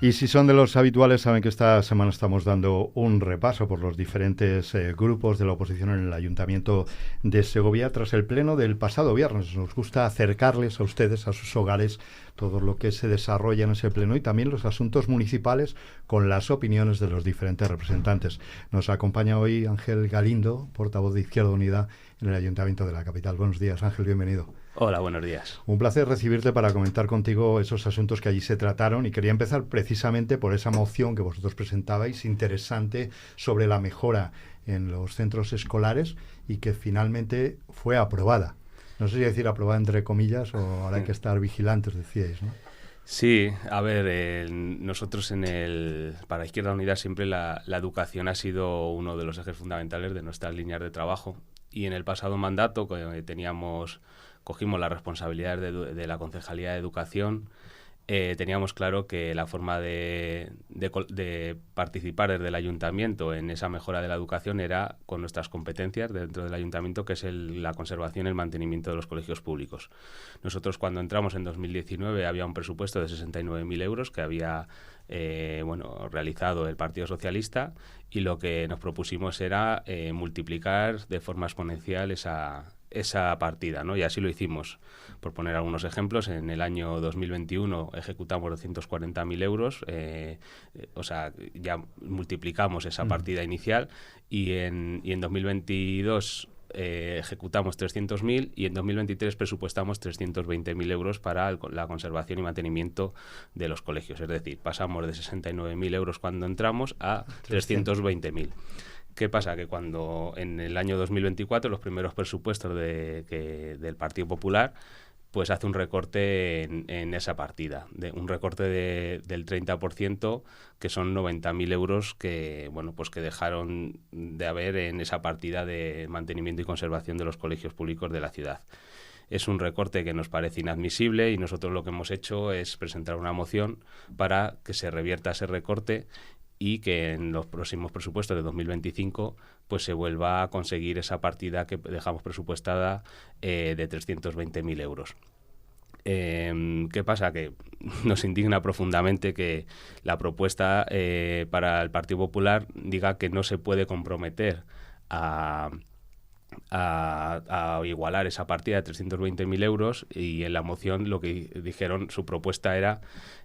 Y si son de los habituales, saben que esta semana estamos dando un repaso por los diferentes grupos de la oposición en el Ayuntamiento de Segovia tras el pleno del pasado viernes. Nos gusta acercarles a ustedes, a sus hogares, todo lo que se desarrolla en ese pleno y también los asuntos municipales con las opiniones de los diferentes representantes. Nos acompaña hoy Ángel Galindo, portavoz de Izquierda Unida en el Ayuntamiento de la capital. Buenos días, Ángel, bienvenido. Hola, buenos días. Un placer recibirte para comentar contigo esos asuntos que allí se trataron y quería empezar precisamente por esa moción que vosotros presentabais, interesante, sobre la mejora en los centros escolares y que finalmente fue aprobada. No sé si decir aprobada entre comillas o ahora hay que estar vigilantes, decíais, ¿no? Sí, a ver, nosotros para Izquierda Unida siempre la educación ha sido uno de los ejes fundamentales de nuestras líneas de trabajo y en el pasado mandato que cogimos la responsabilidad de la Concejalía de Educación, teníamos claro que la forma de participar desde el Ayuntamiento en esa mejora de la educación era con nuestras competencias dentro del Ayuntamiento, que es la conservación y el mantenimiento de los colegios públicos. Nosotros cuando entramos en 2019 había un presupuesto de 69.000 euros que había realizado el Partido Socialista y lo que nos propusimos era multiplicar de forma exponencial esa partida, ¿no? Y así lo hicimos. Por poner algunos ejemplos, en el año 2021 ejecutamos 240.000 euros, o sea, ya multiplicamos esa partida inicial y en 2022 ejecutamos 300.000 y en 2023 presupuestamos 320.000 euros para la conservación y mantenimiento de los colegios. Es decir, pasamos de 69.000 euros cuando entramos a 320.000. ¿Qué pasa? Que cuando en el año 2024, los primeros presupuestos del Partido Popular, pues hace un recorte en esa partida, un recorte del 30%, que son 90.000 euros que dejaron de haber en esa partida de mantenimiento y conservación de los colegios públicos de la ciudad. Es un recorte que nos parece inadmisible y nosotros lo que hemos hecho es presentar una moción para que se revierta ese recorte y que en los próximos presupuestos de 2025 pues se vuelva a conseguir esa partida que dejamos presupuestada de 320.000 euros. ¿Qué pasa? Que nos indigna profundamente que la propuesta para el Partido Popular diga que no se puede comprometer a igualar esa partida de 320.000 euros y en la moción lo que dijeron, su propuesta era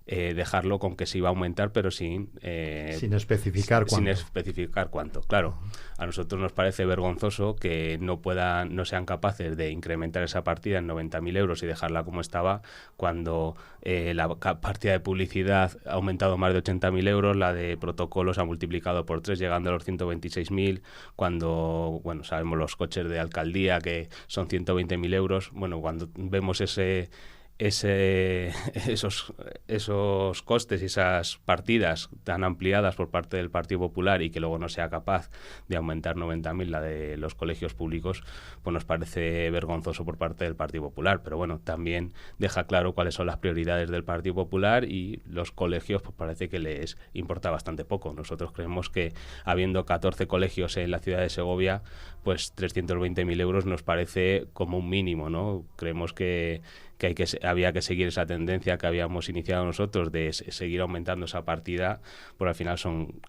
dejarlo con que se iba a aumentar pero sin especificar cuánto. Sin especificar cuánto. Claro, a nosotros nos parece vergonzoso que no sean capaces de incrementar esa partida en 90.000 euros y dejarla como estaba cuando la partida de publicidad ha aumentado más de 80.000 euros, la de protocolos ha multiplicado por 3 llegando a los 126.000, cuando sabemos los coches de alcaldía que son 120.000 euros. Bueno, cuando vemos esos costes y esas partidas tan ampliadas por parte del Partido Popular y que luego no sea capaz de aumentar 90.000 la de los colegios públicos, pues nos parece vergonzoso por parte del Partido Popular. Pero bueno, también deja claro cuáles son las prioridades del Partido Popular y los colegios pues parece que les importa bastante poco. Nosotros creemos que habiendo 14 colegios en la ciudad de Segovia, pues 320.000 euros nos parece como un mínimo, ¿no? Creemos que había que seguir esa tendencia que habíamos iniciado nosotros de seguir aumentando esa partida, porque al final son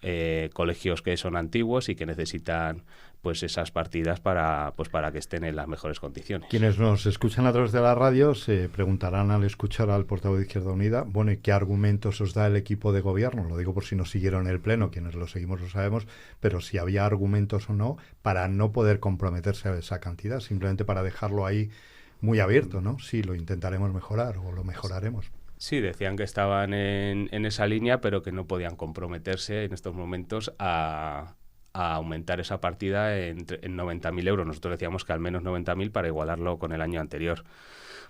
colegios que son antiguos y que necesitan pues esas partidas para que estén en las mejores condiciones. Quienes nos escuchan a través de la radio se preguntarán al escuchar al portavoz de Izquierda Unida, bueno, ¿y qué argumentos os da el equipo de gobierno? Lo digo por si no siguieron el pleno, quienes lo seguimos lo sabemos, pero si había argumentos o no para no poder comprometerse a esa cantidad, simplemente para dejarlo ahí muy abierto, ¿no? Sí, lo intentaremos mejorar o lo mejoraremos. Sí, decían que estaban en esa línea, pero que no podían comprometerse en estos momentos a aumentar esa partida en 90.000 euros. Nosotros decíamos que al menos 90.000 para igualarlo con el año anterior.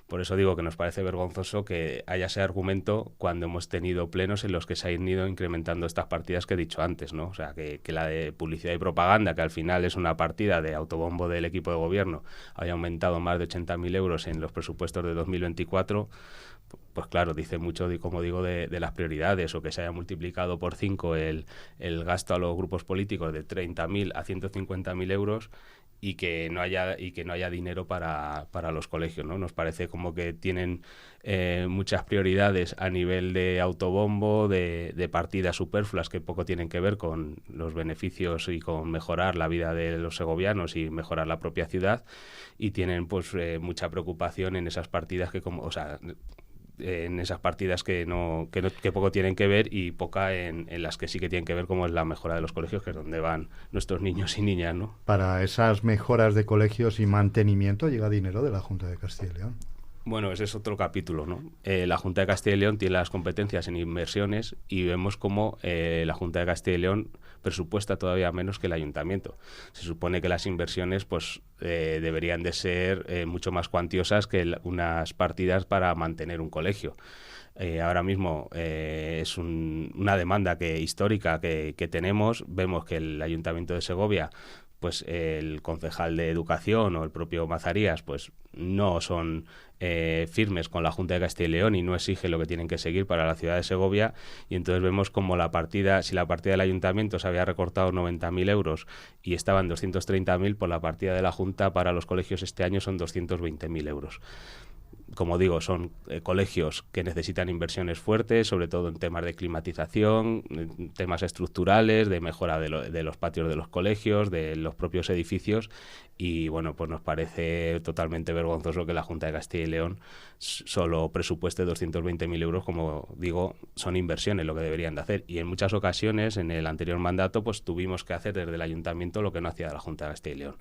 Por eso digo que nos parece vergonzoso que haya ese argumento cuando hemos tenido plenos en los que se han ido incrementando estas partidas que he dicho antes, ¿no? O sea, que la de publicidad y propaganda, que al final es una partida de autobombo del equipo de gobierno, haya aumentado más de 80.000 euros en los presupuestos de 2024, pues claro, dice mucho, como digo, de las prioridades, o que se haya multiplicado por 5 el gasto a los grupos políticos de 30.000 a 150.000 euros y que no haya dinero para los colegios, ¿no? Nos parece como que tienen muchas prioridades a nivel de autobombo, de partidas superfluas que poco tienen que ver con los beneficios y con mejorar la vida de los segovianos y mejorar la propia ciudad, y tienen pues mucha preocupación en esas partidas en esas partidas que poco tienen que ver, y poca en las que sí que tienen que ver, como es la mejora de los colegios, que es donde van nuestros niños y niñas, ¿no? Para esas mejoras de colegios y mantenimiento llega dinero de la Junta de Castilla y León. Bueno, ese es otro capítulo, ¿no? La Junta de Castilla y León tiene las competencias en inversiones, y vemos cómo la Junta de Castilla y León presupuesta todavía menos que el Ayuntamiento. Se supone que las inversiones pues deberían de ser mucho más cuantiosas que unas partidas para mantener un colegio. Ahora mismo es una demanda histórica que tenemos. Vemos que el Ayuntamiento de Segovia, pues el concejal de Educación o el propio Mazarías, pues no son firmes con la Junta de Castilla y León y no exigen lo que tienen que seguir para la ciudad de Segovia, y entonces vemos como si la partida del Ayuntamiento se había recortado 90.000 euros y estaban 230.000, por la partida de la Junta para los colegios este año son 220.000 euros. Como digo, son colegios que necesitan inversiones fuertes, sobre todo en temas de climatización, en temas estructurales, de mejora de los patios de los colegios, de los propios edificios, y bueno, pues nos parece totalmente vergonzoso que la Junta de Castilla y León solo presupueste 220.000 euros. Como digo, son inversiones lo que deberían de hacer, y en muchas ocasiones en el anterior mandato pues tuvimos que hacer desde el Ayuntamiento lo que no hacía la Junta de Castilla y León.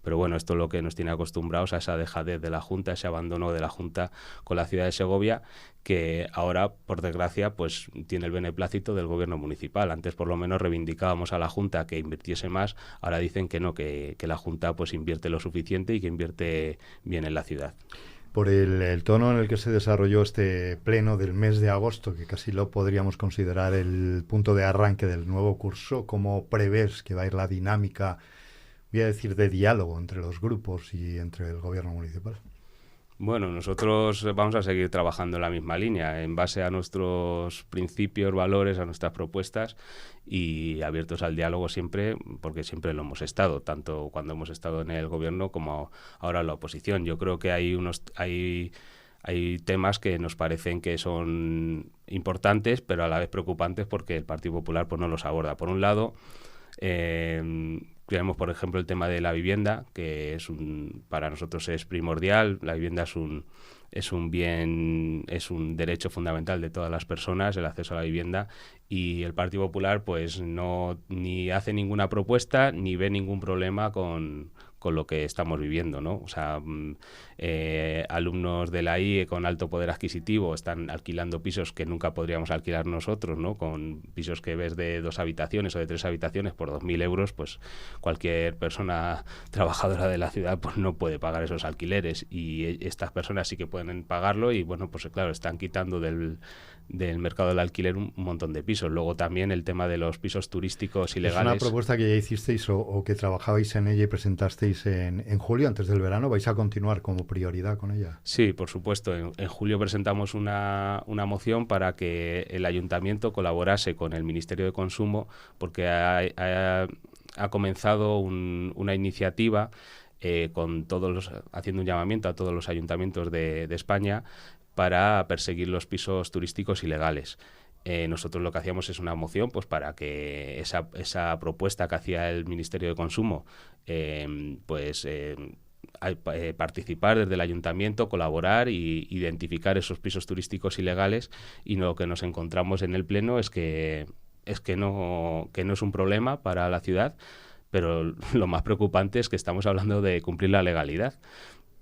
Pero bueno, esto es lo que nos tiene acostumbrados, a esa dejadez de la Junta, ese abandono de la Junta con la ciudad de Segovia, que ahora, por desgracia, pues tiene el beneplácito del gobierno municipal. Antes por lo menos reivindicábamos a la Junta que invirtiese más, ahora dicen que no, que la Junta pues invierte lo suficiente y que invierte bien en la ciudad. Por el tono en el que se desarrolló este pleno del mes de agosto, que casi lo podríamos considerar el punto de arranque del nuevo curso, ¿cómo prevés que va a ir la dinámica, voy a decir, de diálogo entre los grupos y entre el gobierno municipal? Bueno, nosotros vamos a seguir trabajando en la misma línea, en base a nuestros principios, valores, a nuestras propuestas, y abiertos al diálogo siempre, porque siempre lo hemos estado, tanto cuando hemos estado en el gobierno como ahora en la oposición. Yo creo que hay temas que nos parecen que son importantes, pero a la vez preocupantes, porque el Partido Popular pues no los aborda. Por un lado, tenemos, por ejemplo, el tema de la vivienda, que para nosotros es primordial. La vivienda es un bien, es un derecho fundamental de todas las personas, el acceso a la vivienda, y el Partido Popular pues ni hace ninguna propuesta ni ve ningún problema con lo que estamos viviendo, ¿no? O sea, alumnos de la IE con alto poder adquisitivo están alquilando pisos que nunca podríamos alquilar nosotros, ¿no? Con pisos que ves de 2 habitaciones o de 3 habitaciones por 2.000 euros, pues cualquier persona trabajadora de la ciudad pues no puede pagar esos alquileres, y estas personas sí que pueden pagarlo, y bueno, pues claro, están quitando del mercado del alquiler un montón de pisos. Luego también el tema de los pisos turísticos ilegales. Es una propuesta que ya hicisteis o que trabajabais en ella y presentasteis en julio, antes del verano. ¿Vais a continuar como prioridad con ella? Sí, por supuesto. En julio presentamos una moción para que el Ayuntamiento colaborase con el Ministerio de Consumo, porque ha comenzado una iniciativa haciendo un llamamiento a todos los ayuntamientos de España para perseguir los pisos turísticos ilegales. Nosotros lo que hacíamos es una moción pues para que esa propuesta que hacía el Ministerio de Consumo participar desde el ayuntamiento, colaborar y identificar esos pisos turísticos ilegales, y lo que nos encontramos en el pleno es que no es un problema para la ciudad, pero lo más preocupante es que estamos hablando de cumplir la legalidad,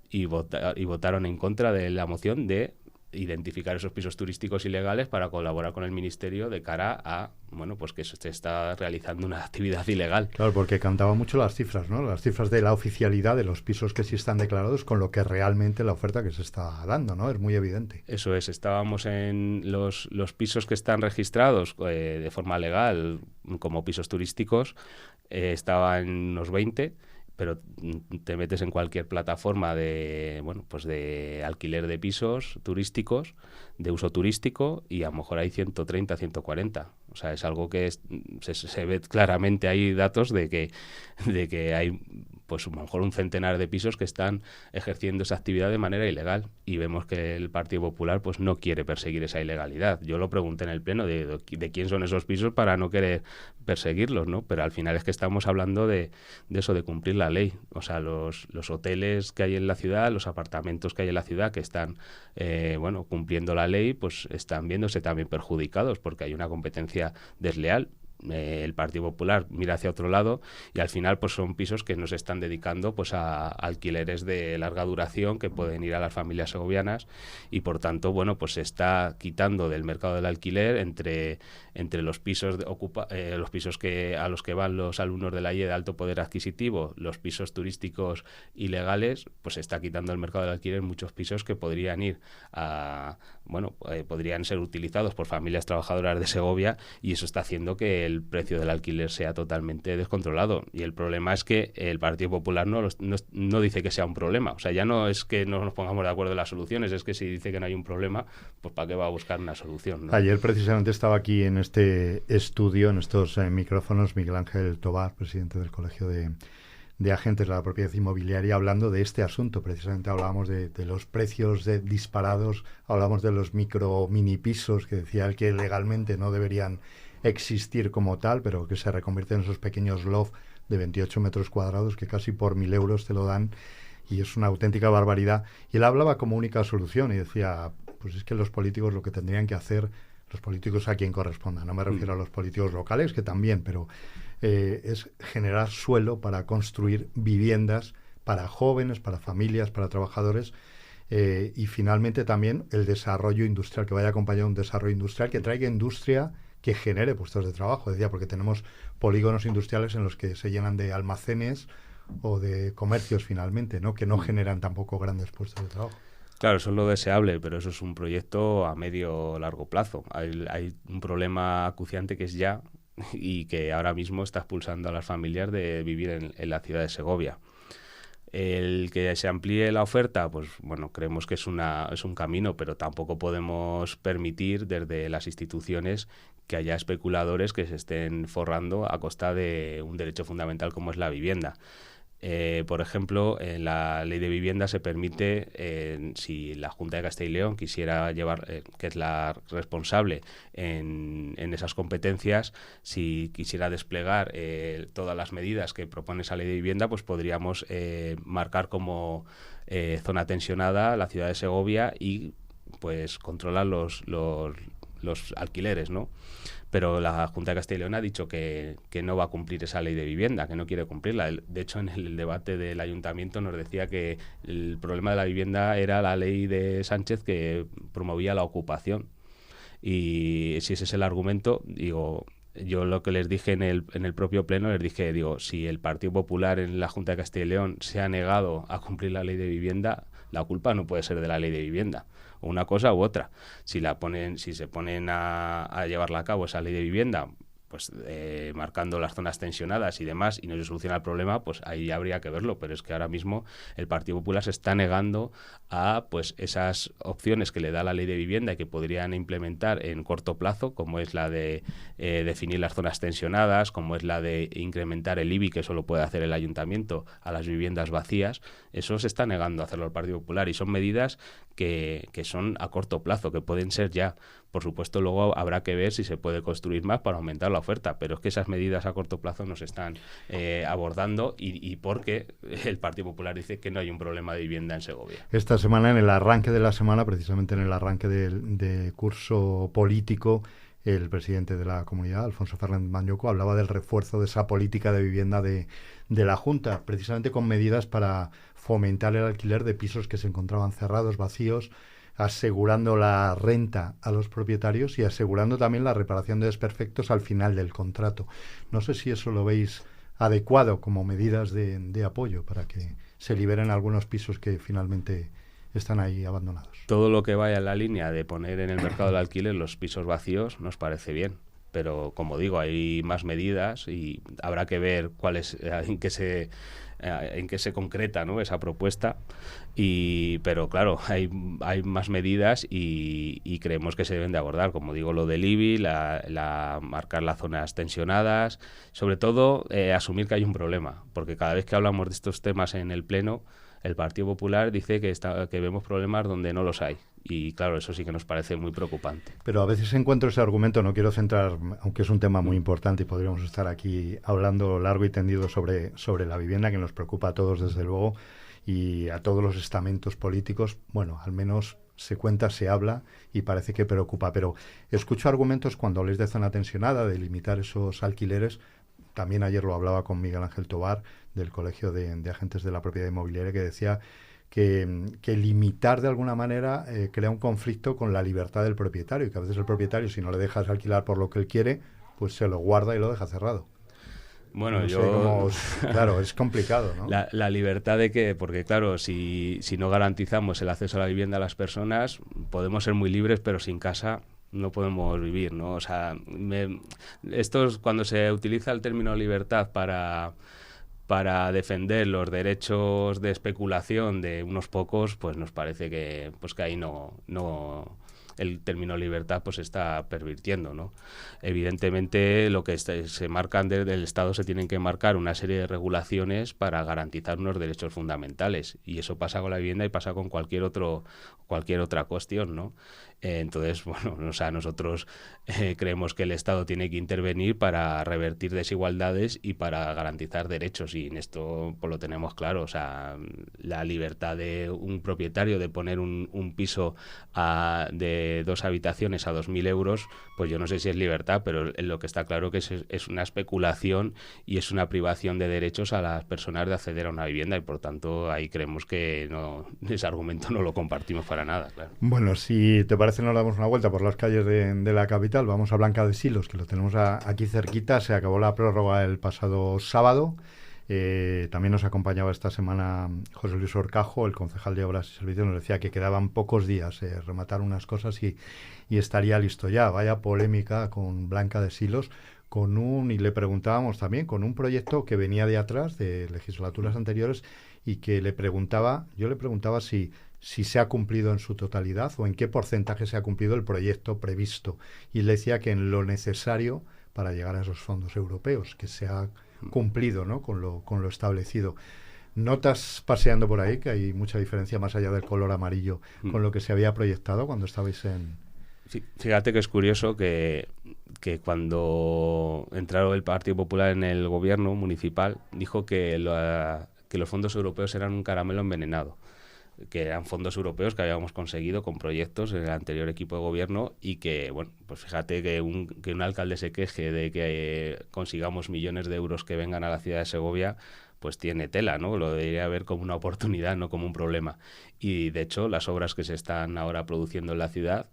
y votaron en contra de la moción de identificar esos pisos turísticos ilegales para colaborar con el Ministerio de cara a, bueno, pues que se está realizando una actividad ilegal. Claro, porque cantaba mucho las cifras, ¿no? Las cifras de la oficialidad de los pisos que sí están declarados con lo que realmente la oferta que se está dando, ¿no? Es muy evidente. Eso es, estábamos en los pisos que están registrados de forma legal como pisos turísticos, estaba en unos 20, pero te metes en cualquier plataforma de alquiler de pisos turísticos, de uso turístico, y a lo mejor hay 130, 140. O sea, es algo que se ve claramente, hay datos de que hay pues a lo mejor un centenar de pisos que están ejerciendo esa actividad de manera ilegal, y vemos que el Partido Popular pues no quiere perseguir esa ilegalidad. Yo lo pregunté en el pleno de quién son esos pisos para no querer perseguirlos, ¿no? Pero al final es que estamos hablando de eso, de cumplir la ley. O sea, los hoteles que hay en la ciudad, los apartamentos que hay en la ciudad que están cumpliendo la ley, pues están viéndose también perjudicados porque hay una competencia desleal. El Partido Popular mira hacia otro lado y al final pues son pisos que nos están dedicando pues a alquileres de larga duración que pueden ir a las familias segovianas, y por tanto pues se está quitando del mercado del alquiler entre los pisos los pisos a los que van los alumnos de la IE de alto poder adquisitivo, los pisos turísticos ilegales, pues se está quitando del mercado del alquiler muchos pisos que podrían ir podrían ser utilizados por familias trabajadoras de Segovia, y eso está haciendo que el precio del alquiler sea totalmente descontrolado. Y el problema es que el Partido Popular no dice que sea un problema. O sea, ya no es que no nos pongamos de acuerdo en las soluciones, es que si dice que no hay un problema, pues ¿para qué va a buscar una solución, ¿no? Ayer precisamente estaba aquí en este estudio, en estos micrófonos, Miguel Ángel Tobar, presidente del Colegio de Agentes de la Propiedad Inmobiliaria, hablando de este asunto. Precisamente hablábamos de los precios disparados, hablamos de los mini pisos que decía él que legalmente no deberían existir como tal, pero que se reconvierten en esos pequeños loft de 28 metros cuadrados que casi por 1.000 euros te lo dan, y es una auténtica barbaridad. Y él hablaba como única solución y decía, pues es que los políticos lo que tendrían que hacer, los políticos a quien corresponda, no me refiero a los políticos locales, que también, pero es generar suelo para construir viviendas para jóvenes, para familias, para trabajadores, y finalmente también el desarrollo industrial, que vaya acompañado de un desarrollo industrial que traiga industria que genere puestos de trabajo, decía, porque tenemos polígonos industriales en los que se llenan de almacenes o de comercios finalmente, ¿no? Que no generan tampoco grandes puestos de trabajo. Claro, eso es lo deseable, pero eso es un proyecto a medio o largo plazo. Hay un problema acuciante que es ya, y que ahora mismo está expulsando a las familias de vivir en la ciudad de Segovia. El que se amplíe la oferta, pues bueno, creemos que es un camino, pero tampoco podemos permitir desde las instituciones que haya especuladores que se estén forrando a costa de un derecho fundamental como es la vivienda. Por ejemplo, en la ley de vivienda se permite, si la Junta de Castilla y León quisiera llevar, que es la responsable en esas competencias, si quisiera desplegar todas las medidas que propone esa ley de vivienda, pues podríamos marcar como zona tensionada la ciudad de Segovia y pues controlar los alquileres, ¿no? Pero la Junta de Castilla y León ha dicho que no va a cumplir esa ley de vivienda, que no quiere cumplirla. De hecho, en el debate del ayuntamiento nos decía que el problema de la vivienda era la ley de Sánchez que promovía la ocupación. Y si ese es el argumento, digo, yo lo que les dije en el propio pleno, les dije, si el Partido Popular en la Junta de Castilla y León se ha negado a cumplir la ley de vivienda, la culpa no puede ser de la ley de vivienda, o una cosa u otra. Si se ponen a llevarla a cabo esa ley de vivienda, pues marcando las zonas tensionadas y demás, y no se soluciona el problema, pues ahí habría que verlo. Pero es que ahora mismo el Partido Popular se está negando a pues esas opciones que le da la ley de vivienda y que podrían implementar en corto plazo, como es la de definir las zonas tensionadas, como es la de incrementar el IBI, que solo puede hacer el ayuntamiento, a las viviendas vacías. Eso se está negando a hacerlo el Partido Popular, y son medidas que son a corto plazo, que pueden ser ya. Por supuesto, luego habrá que ver si se puede construir más para aumentar la oferta, pero es que esas medidas a corto plazo no se están abordando, y porque el Partido Popular dice que no hay un problema de vivienda en Segovia. Esta semana, en el arranque de la semana, precisamente en el arranque de curso político, el presidente de la comunidad, Alfonso Fernández Mañueco, hablaba del refuerzo de esa política de vivienda de la Junta, precisamente con medidas para fomentar el alquiler de pisos que se encontraban cerrados, vacíos, asegurando la renta a los propietarios y asegurando también la reparación de desperfectos al final del contrato. No sé si eso lo veis adecuado como medidas de apoyo para que se liberen algunos pisos que finalmente están ahí abandonados. Todo lo que vaya en la línea de poner en el mercado del alquiler los pisos vacíos nos parece bien. pero como digo, hay más medidas y habrá que ver en qué se concreta, ¿no?, esa propuesta. Pero claro, hay más medidas y creemos que se deben de abordar, como digo, lo del IBI, marcar las zonas tensionadas, sobre todo asumir que hay un problema, porque cada vez que hablamos de estos temas en el Pleno, el Partido Popular dice que vemos problemas donde no los hay. Y claro, eso sí que nos parece muy preocupante. Pero a veces encuentro ese argumento, no quiero centrar, aunque es un tema muy importante y podríamos estar aquí hablando largo y tendido sobre la vivienda, que nos preocupa a todos desde luego, y a todos los estamentos políticos. Bueno, al menos se cuenta, se habla y parece que preocupa. Pero escucho argumentos cuando habléis de zona tensionada, de limitar esos alquileres. También ayer lo hablaba con Miguel Ángel Tobar, del Colegio de Agentes de la Propiedad Inmobiliaria, que decía que limitar de alguna manera crea un conflicto con la libertad del propietario, y que a veces el propietario, si no le dejas alquilar por lo que él quiere, pues se lo guarda y lo deja cerrado. Bueno, no sé cómo claro, es complicado, ¿no? La libertad de que, porque claro, si no garantizamos el acceso a la vivienda a las personas, podemos ser muy libres, pero sin casa no podemos vivir, ¿no? O sea, esto es cuando se utiliza el término libertad para defender los derechos de especulación de unos pocos, pues nos parece que ahí no el término libertad pues está pervirtiendo, ¿no? Evidentemente lo que se marcan desde el Estado, se tienen que marcar una serie de regulaciones para garantizar unos derechos fundamentales, y eso pasa con la vivienda y pasa con cualquier otra cuestión, ¿no? Entonces, bueno, o sea, nosotros creemos que el Estado tiene que intervenir para revertir desigualdades y para garantizar derechos, y en esto pues lo tenemos claro. O sea, la libertad de un propietario de poner un piso de 2 habitaciones a 2.000 euros, pues yo no sé si es libertad, pero lo que está claro que es una especulación y es una privación de derechos a las personas de acceder a una vivienda, y por tanto ahí creemos que ese argumento no lo compartimos para nada, claro. Bueno, si te parece, nos damos una vuelta por las calles de la capital. Vamos a Blanca de Silos, que lo tenemos aquí cerquita. Se acabó la prórroga el pasado sábado. También nos acompañaba esta semana José Luis Orcajo, el concejal de Obras y Servicios. Nos decía que quedaban pocos días, rematar unas cosas y estaría listo ya. Vaya polémica con Blanca de Silos, y le preguntábamos también, con un proyecto que venía de atrás, de legislaturas anteriores, y que yo le preguntaba si se ha cumplido en su totalidad o en qué porcentaje se ha cumplido el proyecto previsto. Y él decía que en lo necesario para llegar a esos fondos europeos, que se ha cumplido, ¿no?, con lo establecido. ¿Notas paseando por ahí que hay mucha diferencia más allá del color amarillo con lo que se había proyectado cuando estabais en...? Fíjate que es curioso que cuando entraron el Partido Popular en el gobierno municipal, dijo que los fondos europeos eran un caramelo envenenado, que eran fondos europeos que habíamos conseguido con proyectos en el anterior equipo de gobierno, y que, bueno, pues fíjate que un alcalde se queje de que consigamos millones de euros que vengan a la ciudad de Segovia, pues tiene tela, ¿no? Lo debería ver como una oportunidad, no como un problema. Y de hecho, las obras que se están ahora produciendo en la ciudad,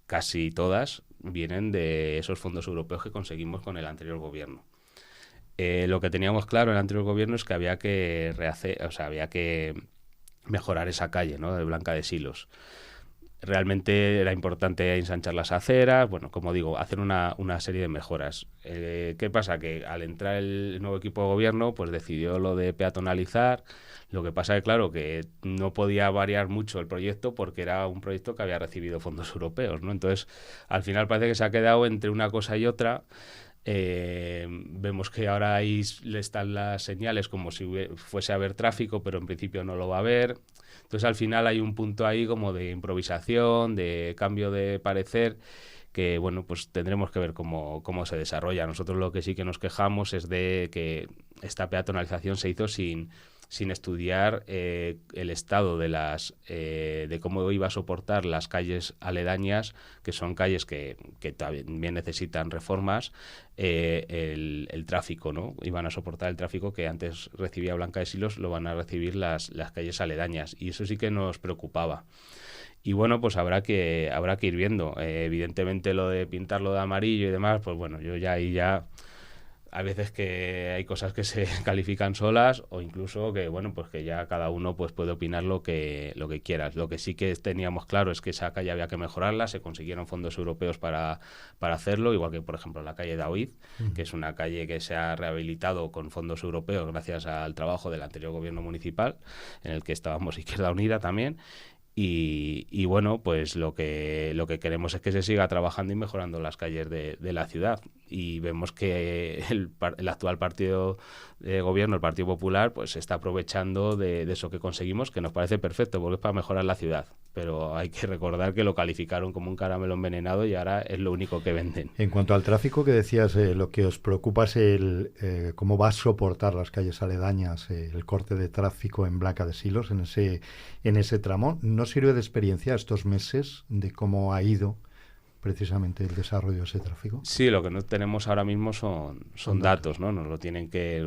casi todas vienen de esos fondos europeos que conseguimos con el anterior gobierno. Lo que teníamos claro en el anterior gobierno es que había que mejorar esa calle, ¿no?, de Blanca de Silos. Realmente era importante ensanchar las aceras, bueno, como digo, hacer una serie de mejoras. ¿Qué pasa? Que al entrar el nuevo equipo de gobierno, pues decidió lo de peatonalizar. Lo que pasa es que, claro, que no podía variar mucho el proyecto porque era un proyecto que había recibido fondos europeos, ¿no? Entonces, al final parece que se ha quedado entre una cosa y otra. Vemos que ahora ahí le están las señales como si fuese a haber tráfico, pero en principio no lo va a haber. Entonces, al final hay un punto ahí como de improvisación, de cambio de parecer, que, bueno, pues tendremos que ver cómo se desarrolla. Nosotros lo que sí que nos quejamos es de que esta peatonalización se hizo sin estudiar el estado de cómo iba a soportar las calles aledañas, que son calles que también necesitan reformas, el tráfico, ¿no? Iban a soportar el tráfico que antes recibía Blanca de Silos, lo van a recibir las calles aledañas, y eso sí que nos preocupaba. Y bueno, pues habrá que ir viendo. Evidentemente lo de pintarlo de amarillo y demás, pues bueno, yo ya ahí hay veces que hay cosas que se califican solas o incluso que, bueno, pues que ya cada uno pues puede opinar lo que quiera. Lo que sí que teníamos claro es que esa calle había que mejorarla, se consiguieron fondos europeos para hacerlo, igual que, por ejemplo, la calle Daoiz, que es una calle que se ha rehabilitado con fondos europeos gracias al trabajo del anterior gobierno municipal, en el que estábamos Izquierda Unida también. Y bueno, pues lo que queremos es que se siga trabajando y mejorando las calles de la ciudad. Y vemos que el actual partido de gobierno, el Partido Popular, pues se está aprovechando de eso que conseguimos, que nos parece perfecto, porque es para mejorar la ciudad. Pero hay que recordar que lo calificaron como un caramelo envenenado y ahora es lo único que venden. En cuanto al tráfico que decías, lo que os preocupa es cómo va a soportar las calles aledañas el corte de tráfico en Blanca de Silos, en ese tramo. ¿No sirve de experiencia estos meses de cómo ha ido precisamente el desarrollo de ese tráfico? Sí, lo que no tenemos ahora mismo son datos, ¿no? Nos los tienen que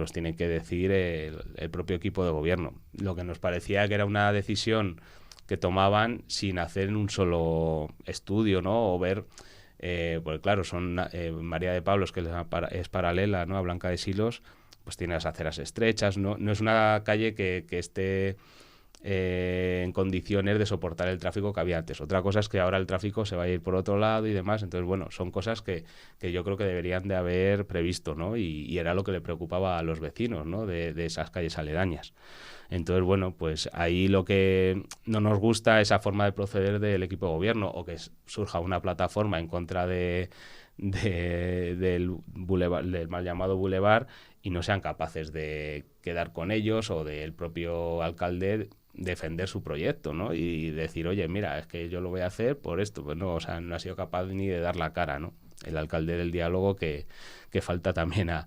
decir el propio equipo de gobierno. Lo que nos parecía que era una decisión que tomaban sin hacer un solo estudio, ¿no? O ver, porque claro, son María de Pablos, que es paralela, ¿no?, a Blanca de Silos, pues tiene las aceras estrechas, no es una calle que esté en condiciones de soportar el tráfico que había antes. Otra cosa es que ahora el tráfico se va a ir por otro lado y demás. Entonces, bueno, son cosas que yo creo que deberían de haber previsto, ¿no? Y era lo que le preocupaba a los vecinos, ¿no?, de esas calles aledañas. Entonces, bueno, pues ahí lo que no nos gusta es esa forma de proceder del equipo de gobierno, o que surja una plataforma en contra del mal llamado Boulevard y no sean capaces de quedar con ellos o del propio alcalde defender su proyecto, ¿no? Y decir, oye, mira, es que yo lo voy a hacer por esto. Pues no, o sea, no ha sido capaz ni de dar la cara, ¿no? El alcalde del diálogo que falta también a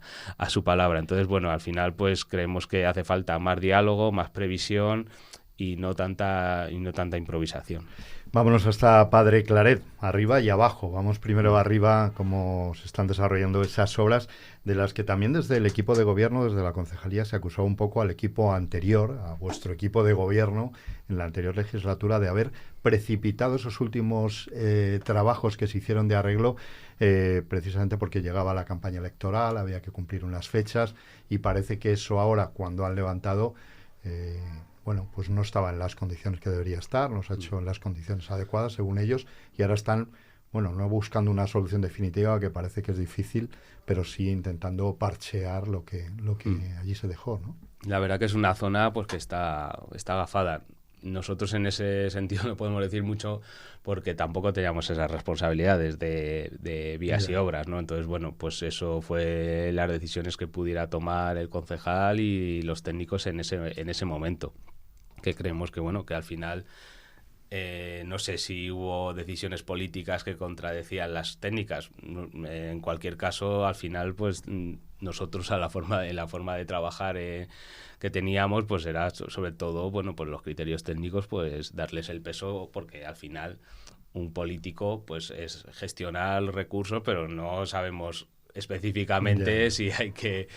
su palabra. Entonces, bueno, al final pues creemos que hace falta más diálogo, más previsión y no tanta improvisación. Vámonos hasta Padre Claret, arriba y abajo. Vamos primero arriba, cómo se están desarrollando esas obras, de las que también desde el equipo de gobierno, desde la concejalía, se acusó un poco al equipo anterior, a vuestro equipo de gobierno, en la anterior legislatura, de haber precipitado esos últimos trabajos que se hicieron de arreglo, precisamente porque llegaba la campaña electoral, había que cumplir unas fechas, y parece que eso ahora, cuando han levantado... bueno, pues no estaba en las condiciones que debería estar, no se ha hecho en las condiciones adecuadas, según ellos, y ahora están, bueno, no buscando una solución definitiva, que parece que es difícil, pero sí intentando parchear lo que allí se dejó, ¿no? La verdad que es una zona pues que está agafada. Nosotros en ese sentido no podemos decir mucho porque tampoco teníamos esas responsabilidades de vías y obras, ¿no? Entonces, bueno, pues eso fue las decisiones que pudiera tomar el concejal y los técnicos en ese momento, que creemos que, bueno, que al final no sé si hubo decisiones políticas que contradecían las técnicas. En cualquier caso, al final, pues nosotros en la forma de trabajar que teníamos, pues era sobre todo, bueno, pues los criterios técnicos, pues darles el peso, porque al final un político pues es gestionar recursos, pero no sabemos específicamente si hay que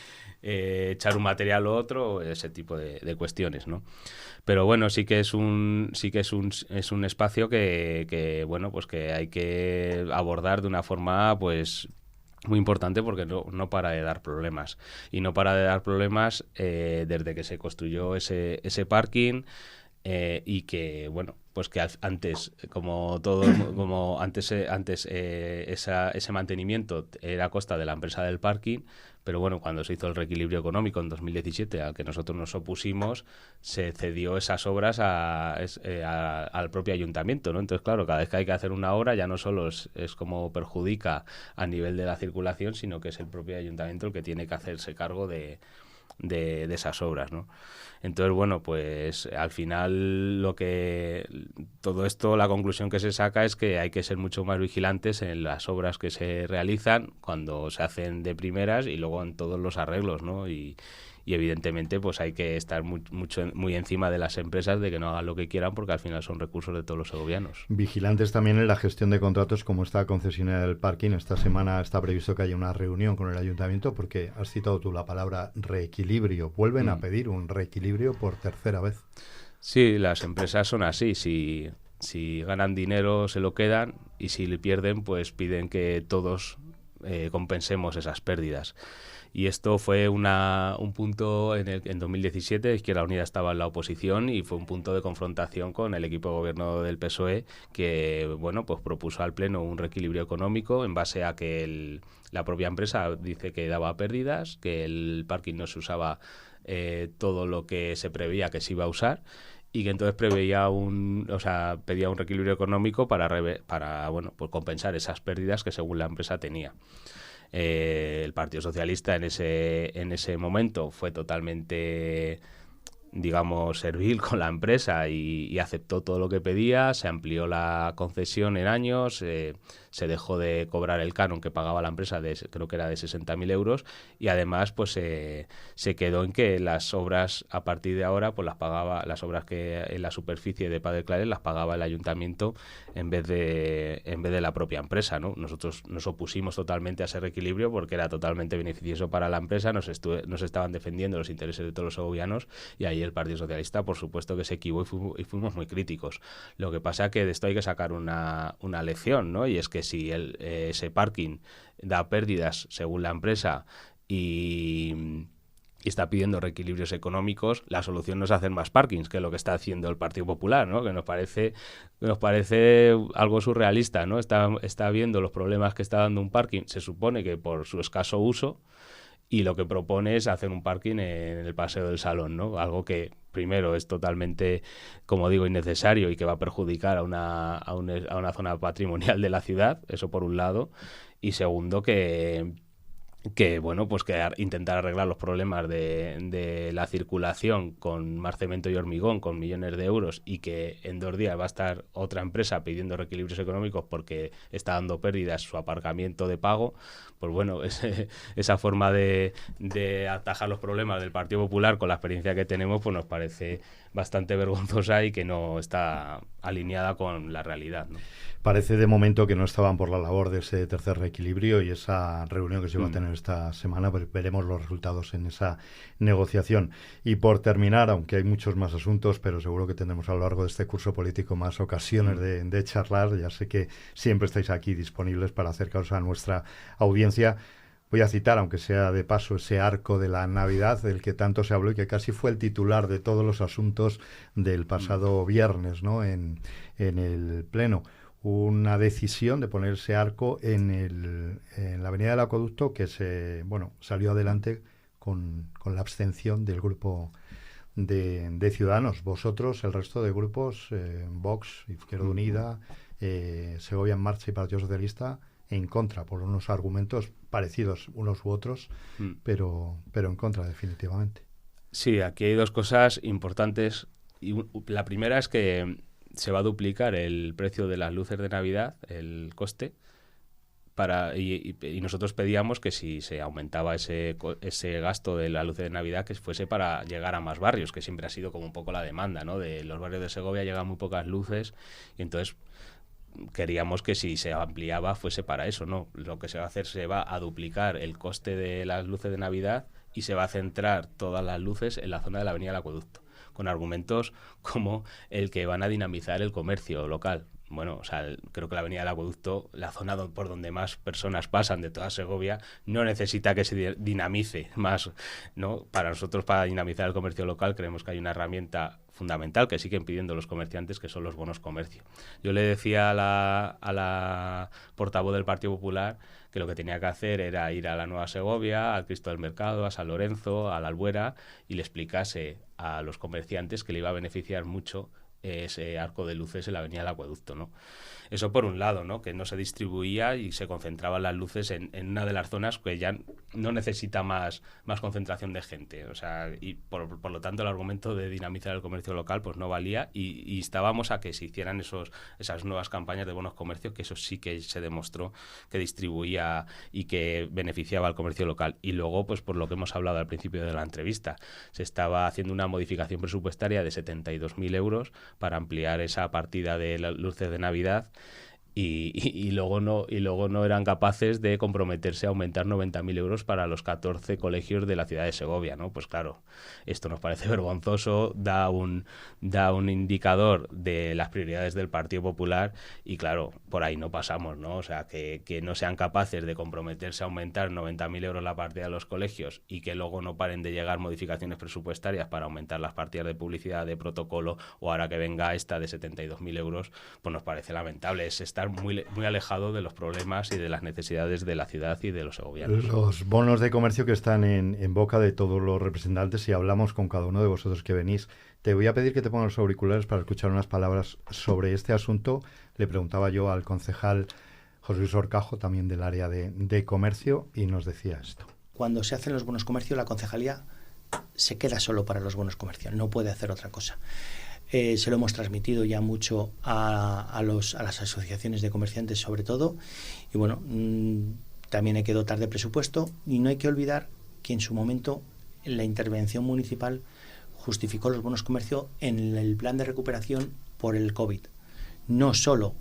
echar un material u otro, ese tipo de cuestiones, ¿no? Pero bueno, sí que es un espacio que bueno, pues que hay que abordar de una forma pues muy importante, porque no para de dar problemas. Y no para de dar problemas desde que se construyó ese parking, y que, bueno, pues que antes, ese mantenimiento era a costa de la empresa del parking, pero bueno, cuando se hizo el reequilibrio económico en 2017, al que nosotros nos opusimos, se cedió esas obras al propio ayuntamiento, ¿no? Entonces, claro, cada vez que hay que hacer una obra, ya no solo es como perjudica a nivel de la circulación, sino que es el propio ayuntamiento el que tiene que hacerse cargo de esas obras, ¿no? Entonces, bueno, pues al final todo esto, la conclusión que se saca es que hay que ser mucho más vigilantes en las obras que se realizan cuando se hacen de primeras y luego en todos los arreglos, ¿no? Y evidentemente pues hay que estar muy encima de las empresas de que no hagan lo que quieran, porque al final son recursos de todos los segovianos. Vigilantes también en la gestión de contratos, como esta concesionaria del parking. Esta semana está previsto que haya una reunión con el ayuntamiento, porque has citado tú la palabra reequilibrio. Vuelven a pedir un reequilibrio por tercera vez. Sí, las empresas son así. Si ganan dinero se lo quedan, y si le pierden pues piden que todos compensemos esas pérdidas. Y esto fue un punto en 2017, Izquierda Unida estaba en la oposición y fue un punto de confrontación con el equipo de gobierno del PSOE que, bueno, pues propuso al Pleno un reequilibrio económico en base a que la propia empresa dice que daba pérdidas, que el parking no se usaba todo lo que se preveía que se iba a usar y que entonces pedía un reequilibrio económico para bueno, pues compensar esas pérdidas que según la empresa tenía. El Partido Socialista en ese momento fue totalmente, digamos, servil con la empresa y aceptó todo lo que pedía, se amplió la concesión en años, se dejó de cobrar el canon que pagaba la empresa, creo que era de 60.000 euros, y además pues se quedó en que las obras a partir de ahora, pues las obras que en la superficie de Padre Claret las pagaba el ayuntamiento en vez de la propia empresa, ¿no? Nosotros nos opusimos totalmente a ese reequilibrio porque era totalmente beneficioso para la empresa, nos estaban defendiendo los intereses de todos los segovianos y ahí el Partido Socialista, por supuesto que se equivocó y fuimos muy críticos. Lo que pasa es que de esto hay que sacar una lección, ¿no? Y es que si ese parking da pérdidas según la empresa y está pidiendo reequilibrios económicos, la solución no es hacer más parkings, que es lo que está haciendo el Partido Popular, ¿no? Que nos parece algo surrealista, ¿no? Está viendo los problemas que está dando un parking, se supone que por su escaso uso, y lo que propone es hacer un parking en el Paseo del Salón, ¿no? Algo que, primero, es totalmente, como digo, innecesario y que va a perjudicar a una zona patrimonial de la ciudad, eso por un lado, y segundo, que bueno, pues que intentar arreglar los problemas de la circulación con más cemento y hormigón, con millones de euros, y que en 2 días va a estar otra empresa pidiendo reequilibrios económicos porque está dando pérdidas su aparcamiento de pago, pues bueno, esa forma de atajar los problemas del Partido Popular con la experiencia que tenemos, pues nos parece bastante vergonzosa y que no está alineada con la realidad, ¿no? Parece de momento que no estaban por la labor de ese tercer reequilibrio y esa reunión que se va a tener esta semana, pues veremos los resultados en esa negociación. Y por terminar, aunque hay muchos más asuntos, pero seguro que tendremos a lo largo de este curso político más ocasiones de charlar. Ya sé que siempre estáis aquí disponibles para acercaros a nuestra audiencia. Voy a citar, aunque sea de paso, ese arco de la Navidad del que tanto se habló y que casi fue el titular de todos los asuntos del pasado viernes, ¿no? En el Pleno. Una decisión de poner ese arco en la Avenida del Acueducto que salió adelante con la abstención del grupo de Ciudadanos. Vosotros, el resto de grupos, Vox, Izquierda Unida, Segovia en Marcha y Partido Socialista, en contra, por unos argumentos parecidos unos u otros, pero en contra definitivamente. Sí, aquí hay 2 cosas importantes. Y la primera es que se va a duplicar el precio de las luces de Navidad, el coste, y nosotros pedíamos que si se aumentaba ese gasto de las luces de Navidad, que fuese para llegar a más barrios, que siempre ha sido como un poco la demanda, ¿no? De los barrios de Segovia llegan muy pocas luces y entonces queríamos que si se ampliaba fuese para eso, ¿no? Lo que se va a hacer, se va a duplicar el coste de las luces de Navidad y se va a centrar todas las luces en la zona de la Avenida del Acueducto, con argumentos como el que van a dinamizar el comercio local. Bueno, o sea, creo que la Avenida del Acueducto, la zona por donde más personas pasan de toda Segovia, no necesita que se dinamice más, ¿no? Para nosotros, para dinamizar el comercio local, creemos que hay una herramienta fundamental que siguen pidiendo los comerciantes, que son los bonos comercio. Yo le decía a la portavoz del Partido Popular que lo que tenía que hacer era ir a la Nueva Segovia, al Cristo del Mercado, a San Lorenzo, a la Albuera, y le explicase a los comerciantes que le iba a beneficiar mucho ese arco de luces en la Avenida del Acueducto, ¿no? Eso por un lado, ¿no? Que no se distribuía y se concentraban las luces en una de las zonas que ya no necesita más concentración de gente. O sea, y por lo tanto el argumento de dinamizar el comercio local pues no valía y estábamos a que se hicieran esas nuevas campañas de bonos comercios, que eso sí que se demostró que distribuía y que beneficiaba al comercio local. Y luego, pues por lo que hemos hablado al principio de la entrevista, se estaba haciendo una modificación presupuestaria de 72.000 euros para ampliar esa partida de las luces de Navidad y luego no eran capaces de comprometerse a aumentar 90.000 euros para los 14 colegios de la ciudad de Segovia, ¿no? Pues claro, esto nos parece vergonzoso, da un indicador de las prioridades del Partido Popular y claro, por ahí no pasamos, ¿no? O sea, que no sean capaces de comprometerse a aumentar 90.000 euros la partida de los colegios y que luego no paren de llegar modificaciones presupuestarias para aumentar las partidas de publicidad, de protocolo, o ahora que venga esta de 72.000 euros, pues nos parece lamentable. Es estar muy alejado de los problemas y de las necesidades de la ciudad y de los segovianos. Los bonos de comercio que están en boca de todos los representantes, y hablamos con cada uno de vosotros que venís. Te voy a pedir que te pongas los auriculares para escuchar unas palabras sobre este asunto. Le preguntaba yo al concejal José Luis Horcajo, también del área de comercio, y nos decía esto. Cuando se hacen los bonos comercio, la concejalía se queda solo para los bonos comercio, no puede hacer otra cosa. Se lo hemos transmitido ya mucho a las asociaciones de comerciantes sobre todo, y bueno, también hay que dotar de presupuesto, y no hay que olvidar que en su momento la intervención municipal justificó los bonos comercio en el plan de recuperación por el COVID, no solo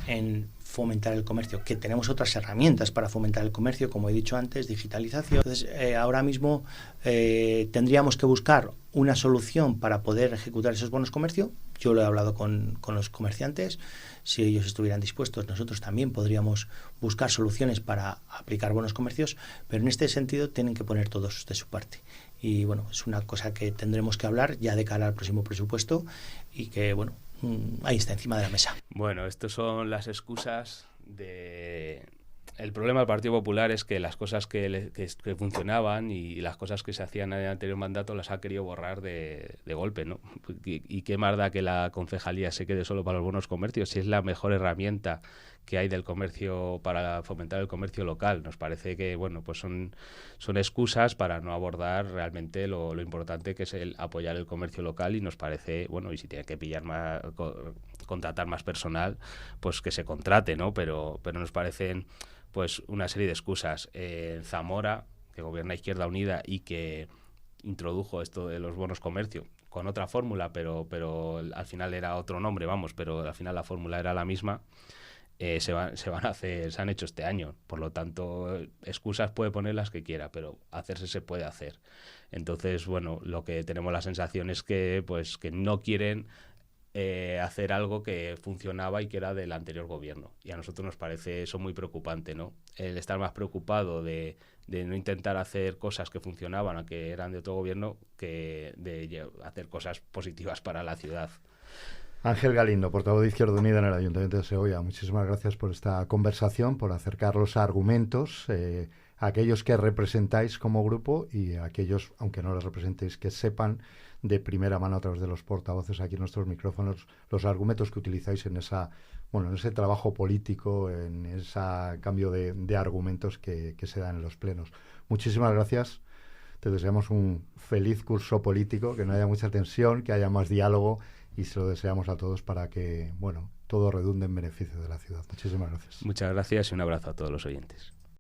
en fomentar el comercio, que tenemos otras herramientas para fomentar el comercio, como he dicho antes, digitalización. Entonces, ahora mismo tendríamos que buscar una solución para poder ejecutar esos bonos comercio. Yo lo he hablado con los comerciantes. Si ellos estuvieran dispuestos, nosotros también podríamos buscar soluciones para aplicar bonos comercios, pero en este sentido tienen que poner todos de su parte. Y bueno, es una cosa que tendremos que hablar ya de cara al próximo presupuesto y que, bueno, ahí está encima de la mesa. Bueno, estas son las excusas de... El problema del Partido Popular es que las cosas que funcionaban y las cosas que se hacían en el anterior mandato las ha querido borrar de golpe, ¿no? Y qué más da que la concejalía se quede solo para los bonos comercios, si es la mejor herramienta que hay del comercio para fomentar el comercio local. Nos parece que, bueno, pues son excusas para no abordar realmente lo importante que es el apoyar el comercio local, y nos parece, bueno, y si tiene que contratar más personal, pues que se contrate, ¿no? Pero nos parecen pues una serie de excusas. Zamora, que gobierna Izquierda Unida y que introdujo esto de los bonos comercio con otra fórmula, pero al final era otro nombre, pero al final la fórmula era la misma. Se han hecho este año, por lo tanto excusas puede poner las que quiera, pero hacerse se puede hacer. Entonces, bueno, lo que tenemos la sensación es que no quieren hacer algo que funcionaba y que era del anterior gobierno, y a nosotros nos parece eso muy preocupante, ¿no? El estar más preocupado de no intentar hacer cosas que funcionaban, que eran de otro gobierno, que de hacer cosas positivas para la ciudad. Ángel Galindo, portavoz de Izquierda Unida en el Ayuntamiento de Segovia, muchísimas gracias por esta conversación, por acercar los argumentos a aquellos que representáis como grupo y a aquellos, aunque no los representéis, que sepan de primera mano a través de los portavoces aquí en nuestros micrófonos los argumentos que utilizáis en ese trabajo político, en ese cambio de argumentos que se dan en los plenos. Muchísimas gracias. Te deseamos un feliz curso político, que no haya mucha tensión, que haya más diálogo, y se lo deseamos a todos para que, bueno, todo redunde en beneficio de la ciudad. Muchísimas gracias. Muchas gracias y un abrazo a todos los oyentes.